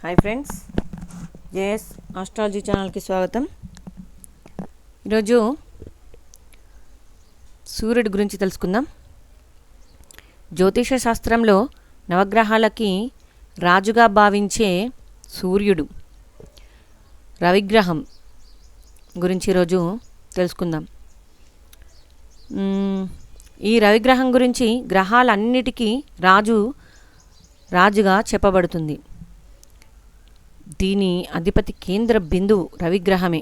Hi friends, JS astrology ఛానల్కి స్వాగతం. ఈరోజు సూర్యుడి గురించి తెలుసుకుందాం. జ్యోతిష శాస్త్రంలో నవగ్రహాలకి రాజుగా భావించే సూర్యుడు, రవిగ్రహం గురించి ఈరోజు తెలుసుకుందాం. ఈ రవిగ్రహం గురించి గ్రహాలన్నిటికీ రాజుగా చెప్పబడుతుంది. దీని అధిపతి కేంద్ర బిందువు రవిగ్రహమే.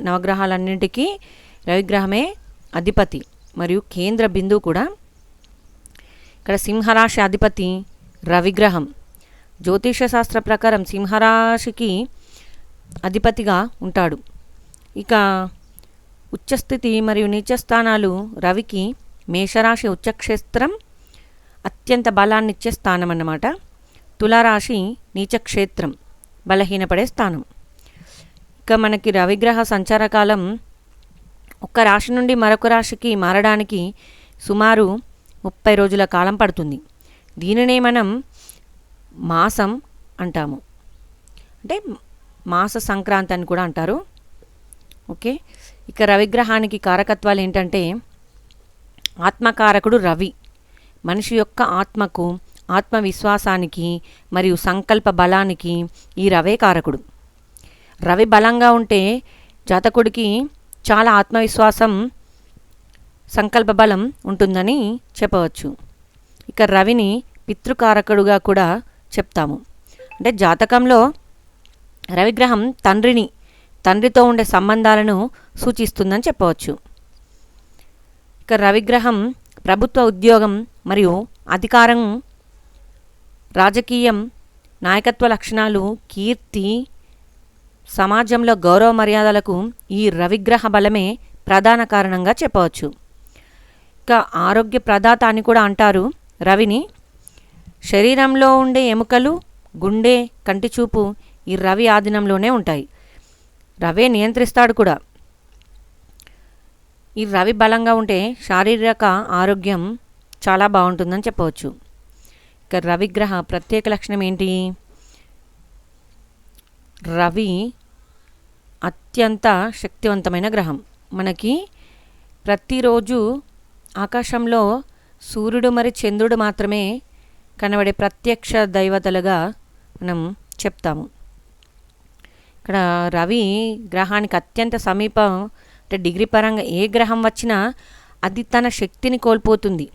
నవగ్రహాలన్నింటికీ రవిగ్రహమే అధిపతి మరియు కేంద్ర బిందువు కూడా. ఇక్కడ సింహరాశి అధిపతి రవిగ్రహం. జ్యోతిష శాస్త్ర ప్రకారం సింహరాశికి అధిపతిగా ఉంటాడు. ఇక ఉచ్చస్థితి మరియు నీచస్థానాలు రవికి మేషరాశి ఉచ్చక్షేత్రం అత్యంత బలాన్నిచ్చే స్థానం అన్నమాట. తులారాశి నీచక్షేత్రం బలహీనపడే స్థానం. ఇక మనకి రవిగ్రహ సంచారకాలం ఒక రాశి నుండి మరొక రాశికి మారడానికి సుమారు 30 రోజుల కాలం పడుతుంది. దీనినే మనం మాసం అంటాము, అంటే మాస సంక్రాంతి అని కూడా అంటారు. ఓకే, ఇక రవిగ్రహానికి కారకత్వాలు ఏంటంటే, ఆత్మకారకుడు రవి. మనిషి యొక్క ఆత్మకు, ఆత్మవిశ్వాసానికి మరియు సంకల్ప బలానికి ఈ రవే కారకుడు. రవి బలంగా ఉంటే జాతకుడికి చాలా ఆత్మవిశ్వాసం, సంకల్ప బలం ఉంటుందని చెప్పవచ్చు. ఇక రవిని పితృకారకుడుగా కూడా చెప్తాము. అంటే జాతకంలో రవిగ్రహం తండ్రితో ఉండే సంబంధాలను సూచిస్తుందని చెప్పవచ్చు. ఇక రవిగ్రహం ప్రభుత్వ ఉద్యోగం మరియు అధికారం, రాజకీయం, నాయకత్వ లక్షణాలు, కీర్తి, సమాజంలో గౌరవ మర్యాదలకు ఈ రవిగ్రహ బలమే ప్రధాన కారణంగా చెప్పవచ్చు. ఇక ఆరోగ్య ప్రదాత అని కూడా అంటారు రవిని. శరీరంలో ఉండే ఎముకలు, గుండె, కంటిచూపు ఈ రవి ఆధీనంలోనే ఉంటాయి. రవే నియంత్రిస్తాడు కూడా. ఈ రవి బలంగా ఉంటే శారీరక ఆరోగ్యం చాలా బాగుంటుందని చెప్పవచ్చు. ఇక రవిగ్రహ ప్రత్యేక లక్షణం ఏంటి? రవి అత్యంత శక్తివంతమైన గ్రహం. మనకి ప్రతిరోజు ఆకాశంలో సూర్యుడు మరి చంద్రుడు మాత్రమే కనబడే ప్రత్యక్ష దైవతలుగా మనం చెప్తాము. ఇక్కడ రవి గ్రహానికి అత్యంత సమీపం, అంటే డిగ్రీ పరంగా ఏ గ్రహం వచ్చినా అది తన శక్తిని కోల్పోతుంది.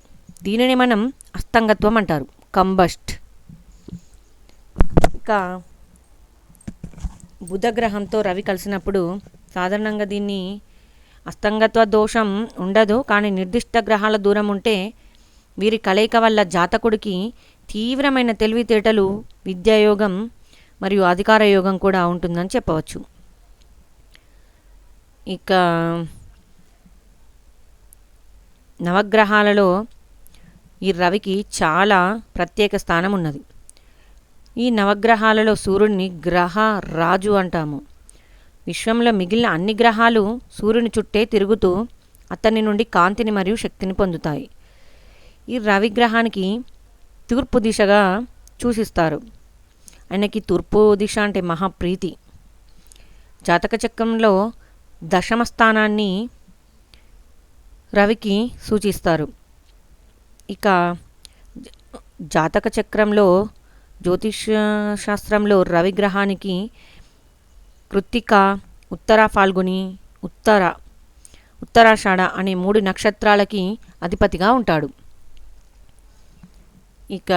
దీనిని మనం అస్తంగత్వం అంటారు, కంబస్ట్. ఇక బుధగ్రహంతో రవి కలిసినప్పుడు సాధారణంగా దీన్ని అస్తంగత్వ దోషం ఉండదు, కానీ నిర్దిష్ట గ్రహాల దూరం ఉంటే వీరి కలయిక వల్ల జాతకుడికి తీవ్రమైన తెలివితేటలు, విద్యాయోగం మరియు అధికార యోగం కూడా ఉంటుందని చెప్పవచ్చు. ఇక నవగ్రహాలలో ఈ రవికి చాలా ప్రత్యేక స్థానం ఉన్నది. ఈ నవగ్రహాలలో సూర్యుడిని గ్రహ రాజు అంటాము. విశ్వంలో మిగిలిన అన్ని గ్రహాలు సూర్యుని చుట్టే తిరుగుతూ అతని నుండి కాంతిని మరియు శక్తిని పొందుతాయి. ఈ రవిగ్రహానికి తూర్పు దిశగా సూచిస్తారు. ఆయనకి తూర్పు దిశ అంటే మహాప్రీతి. జాతక చక్రంలో దశమ స్థానాన్ని రవికి సూచిస్తారు. ఇక జాతక చక్రంలో జ్యోతిష శాస్త్రంలో రవిగ్రహానికి కృత్తిక, ఉత్తర ఫాల్గుని, ఉత్తరాషాఢ అనే 3 నక్షత్రాలకి అధిపతిగా ఉంటాడు. ఇక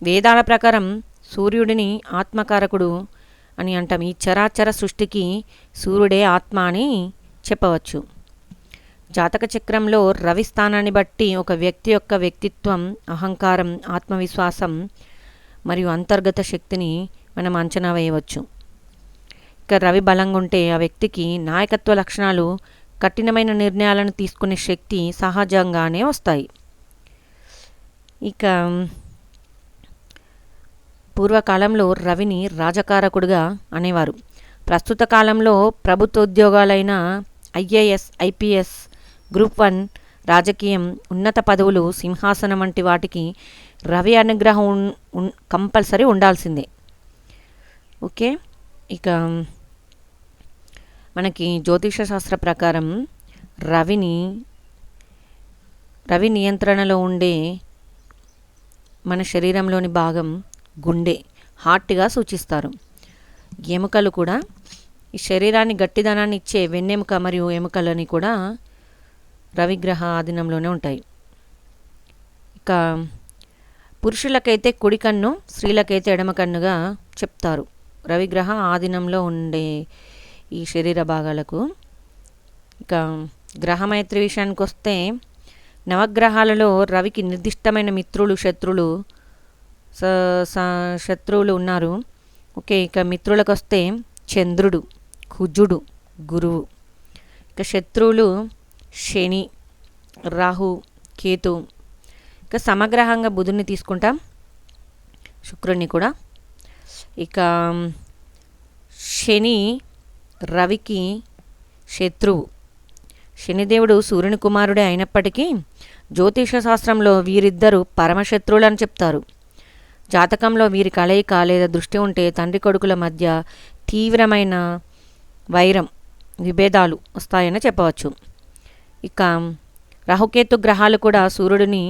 వేదాల ప్రకారం సూర్యుడిని ఆత్మకారకుడు అని అంటాం. ఈ చరాచర సృష్టికి సూర్యుడే ఆత్మ అని చెప్పవచ్చు. జాతక చక్రంలో రవి స్థానాన్ని బట్టి ఒక వ్యక్తి యొక్క వ్యక్తిత్వం, అహంకారం, ఆత్మవిశ్వాసం మరియు అంతర్గత శక్తిని మనం అంచనా వేయవచ్చు. ఇక రవి బలంగా ఉంటే ఆ వ్యక్తికి నాయకత్వ లక్షణాలు, కఠినమైన నిర్ణయాలను తీసుకునే శక్తి సహజంగానే వస్తాయి. ఇక పూర్వకాలంలో రవిని రాజకారకుడుగా అనేవారు. ప్రస్తుత కాలంలో ప్రభుత్వ ఉద్యోగాలైన IAS, IPS, గ్రూప్ 1, రాజకీయం, ఉన్నత పదవులు, సింహాసనం వంటి వాటికి రవి అనుగ్రహం కంపల్సరీ ఉండాల్సిందే. ఓకే, ఇక మనకి జ్యోతిష శాస్త్ర ప్రకారం రవి నియంత్రణలో ఉండే మన శరీరంలోని భాగం గుండె, హార్ట్గా సూచిస్తారు. ఎముకలు కూడా ఈ శరీరాన్ని గట్టిదనాన్ని ఇచ్చే వెన్నెముక మరియు ఎముకలని కూడా రవిగ్రహ ఆధీనంలోనే ఉంటాయి. ఇక పురుషులకైతే కుడి కన్ను, స్త్రీలకైతే ఎడమ కన్నుగా చెప్తారు రవిగ్రహ ఆధీనంలో ఉండే ఈ శరీర భాగాలకు. ఇక గ్రహమైత్రి విషయానికి వస్తే నవగ్రహాలలో రవికి నిర్దిష్టమైన మిత్రులు, శత్రువులు ఉన్నారు. ఓకే, ఇక మిత్రులకు వస్తే చంద్రుడు, కుజుడు, గురువు. ఇక శత్రువులు శని, రాహు, కేతు. ఇక సమగ్రహంగా బుధుడిని తీసుకుంటాం, శుక్రుడిని కూడా. ఇక శని రవికి శత్రువు. శనిదేవుడు సూర్యుని కుమారుడే అయినప్పటికీ జ్యోతిష శాస్త్రంలో వీరిద్దరూ పరమశత్రువులు అని చెప్తారు. జాతకంలో వీరి కలయిక లేదా దృష్టి ఉంటే తండ్రి కొడుకుల మధ్య తీవ్రమైన వైరం, విభేదాలు వస్తాయని చెప్పవచ్చు. ఇక రాహుకేతు గ్రహాలు కూడా సూర్యుడిని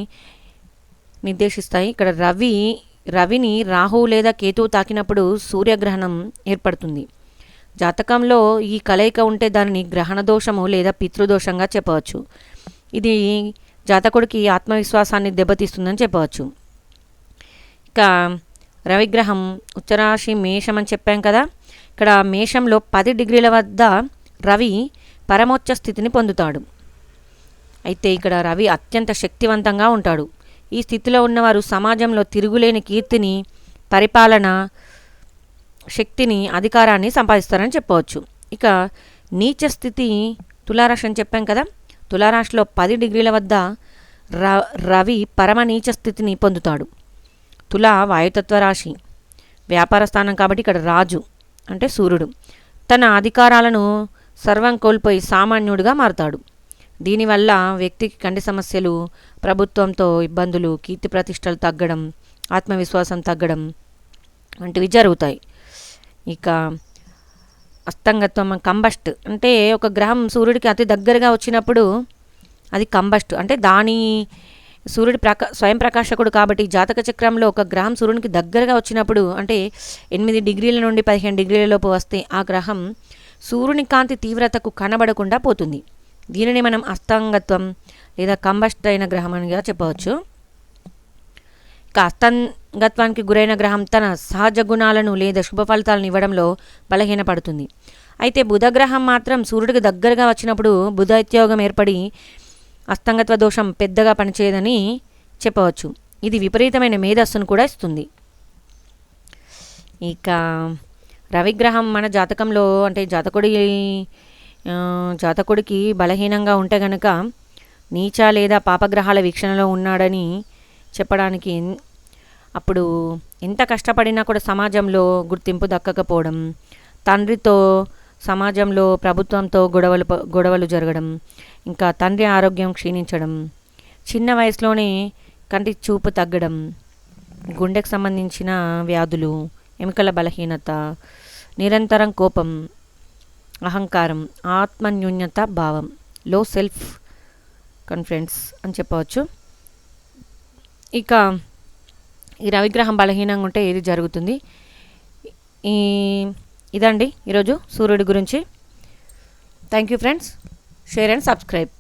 నిర్దేశిస్తాయి. ఇక్కడ రవిని రాహు లేదా కేతువు తాకినప్పుడు సూర్యగ్రహణం ఏర్పడుతుంది. జాతకంలో ఈ కలయిక ఉంటే దానిని గ్రహణ దోషము లేదా పితృదోషంగా చెప్పవచ్చు. ఇది జాతకుడికి ఆత్మవిశ్వాసాన్ని దెబ్బతీస్తుందని చెప్పవచ్చు. ఇక రవిగ్రహం ఉచ్చరాశి మేషం అని చెప్పాం కదా. ఇక్కడ మేషంలో 10 డిగ్రీల వద్ద రవి పరమోచ్చ స్థితిని పొందుతాడు. అయితే ఇక్కడ రవి అత్యంత శక్తివంతంగా ఉంటాడు. ఈ స్థితిలో ఉన్నవారు సమాజంలో తిరుగులేని కీర్తిని, పరిపాలన శక్తిని, అధికారాన్ని సంపాదిస్తారని చెప్పవచ్చు. ఇక నీచ స్థితి తులారాశి అని చెప్పాం కదా. తులారాశిలో 10 డిగ్రీల వద్ద రవి పరమ నీచ స్థితిని పొందుతాడు. తుల వాయుతత్వ రాశి, వ్యాపార స్థానం కాబట్టి ఇక్కడ రాజు అంటే సూర్యుడు తన అధికారాలను సర్వం కోల్పోయి సామాన్యుడిగా మారుతాడు. దీనివల్ల వ్యక్తికి కంటి సమస్యలు, ప్రభుత్వంతో ఇబ్బందులు, కీర్తి ప్రతిష్టలు తగ్గడం, ఆత్మవిశ్వాసం తగ్గడం వంటివి జరుగుతాయి. ఇక అస్తంగత్వం, కంబస్ట్ అంటే ఒక గ్రహం సూర్యుడికి అతి దగ్గరగా వచ్చినప్పుడు అది కంబస్ట్ అంటే సూర్యుడి స్వయం ప్రకాశకుడు కాబట్టి జాతక చక్రంలో ఒక గ్రహం సూర్యునికి దగ్గరగా వచ్చినప్పుడు అంటే 8 డిగ్రీల నుండి 15 డిగ్రీల లోపు వస్తే ఆ గ్రహం సూర్యుని కాంతి తీవ్రతకు కనబడకుండా పోతుంది. దీనిని మనం అస్తంగత్వం లేదా కంబస్ట్ అయిన గ్రహం అనిగా చెప్పవచ్చు. ఇక అస్తంగత్వానికి గురైన గ్రహం తన సహజ గుణాలను లేదా శుభ ఫలితాలను ఇవ్వడంలో బలహీనపడుతుంది. అయితే బుధగ్రహం మాత్రం సూర్యుడికి దగ్గరగా వచ్చినప్పుడు బుధైత్యోగం ఏర్పడి అస్తంగత్వ దోషం పెద్దగా పనిచేయదని చెప్పవచ్చు. ఇది విపరీతమైన మేధస్సును కూడా ఇస్తుంది. ఇక రవిగ్రహం మన జాతకంలో అంటే జాతకుడికి బలహీనంగా ఉంటే గనక నీచ లేదా పాపగ్రహాల వీక్షణలో ఉన్నాడని చెప్పడానికి అప్పుడు ఎంత కష్టపడినా కూడా సమాజంలో గుర్తింపు దక్కకపోవడం, తండ్రితో సమాజంలో ప్రభుత్వంతో గొడవలు జరగడం, ఇంకా తండ్రి ఆరోగ్యం క్షీణించడం, చిన్న వయసులోనే కంటి చూపు తగ్గడం, గుండెకు సంబంధించిన వ్యాధులు, ఎముకల బలహీనత, నిరంతరం కోపం, అహంకారం, ఆత్మన్యూన్యత భావం, లో సెల్ఫ్ కాన్ఫిడెన్స్ అని చెప్పవచ్చు. ఇక ఈ రవిగ్రహం బలహీనంగా ఉంటే ఏది జరుగుతుంది? ఇదండి ఈరోజు సూర్యుడి గురించి. Thank you friends. Share and subscribe.